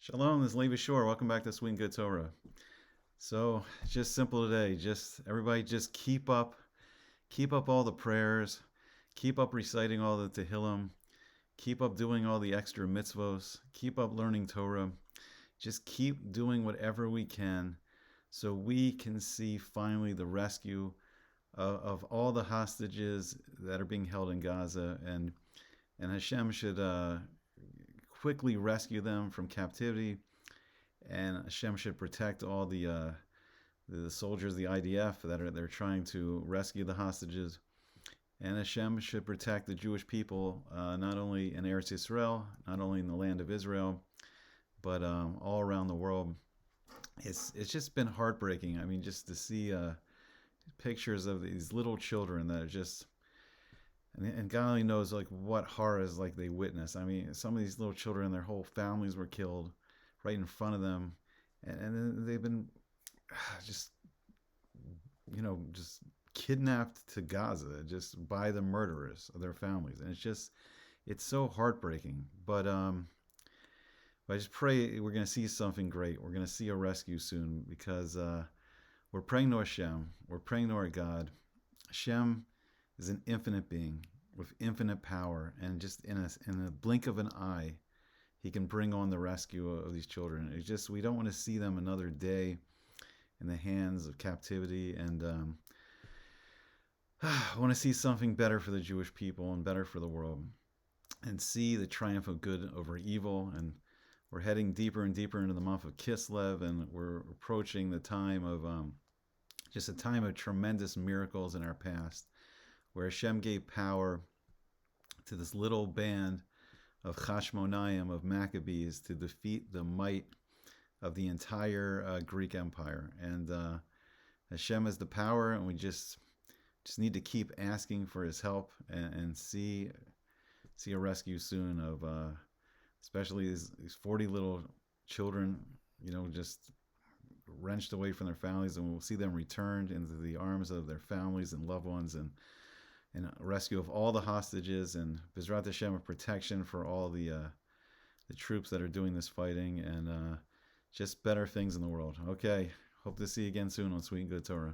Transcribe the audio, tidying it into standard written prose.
Shalom, this is Levi Shore. Welcome back to Sweet&Good Torah. So, just simple today. Everybody just keep up all the prayers, keep up reciting all the Tehillim, keep up doing all the extra mitzvos, keep up learning Torah. Just keep doing whatever we can so we can see finally the rescue of all the hostages that are being held in Gaza, and Hashem should quickly rescue them from captivity, and Hashem should protect all the soldiers, the IDF they're trying to rescue the hostages, and Hashem should protect the Jewish people, not only in Eretz Yisrael, not only in the land of Israel, but all around the world. It's just been heartbreaking. I mean, just to see pictures of these little children that are just. And God only knows like what horrors like they witness. I mean, some of these little children, their whole families were killed right in front of them, and then they've been just just kidnapped to Gaza just by the murderers of their families, and it's so heartbreaking. But I just pray we're gonna see something great. We're gonna see a rescue soon because we're praying to Hashem. We're praying to our God. Hashem is an infinite being with infinite power, and just in a blink of an eye, he can bring on the rescue of these children. It's just we don't want to see them another day in the hands of captivity, and I want to see something better for the Jewish people and better for the world, and see the triumph of good over evil. And we're heading deeper and deeper into the month of Kislev, and we're approaching the time of just a time of tremendous miracles in our past, where Hashem gave power to this little band of Chashmonaim, of Maccabees, to defeat the might of the entire Greek Empire. And Hashem has the power, and we just need to keep asking for his help, and see a rescue soon of especially these 40 little children, just wrenched away from their families, and we'll see them returned into the arms of their families and loved ones, and rescue of all the hostages, and Bezrat Hashem, of protection for all the troops that are doing this fighting, and just better things in the world. Okay, hope to see you again soon on Sweet and Good Torah.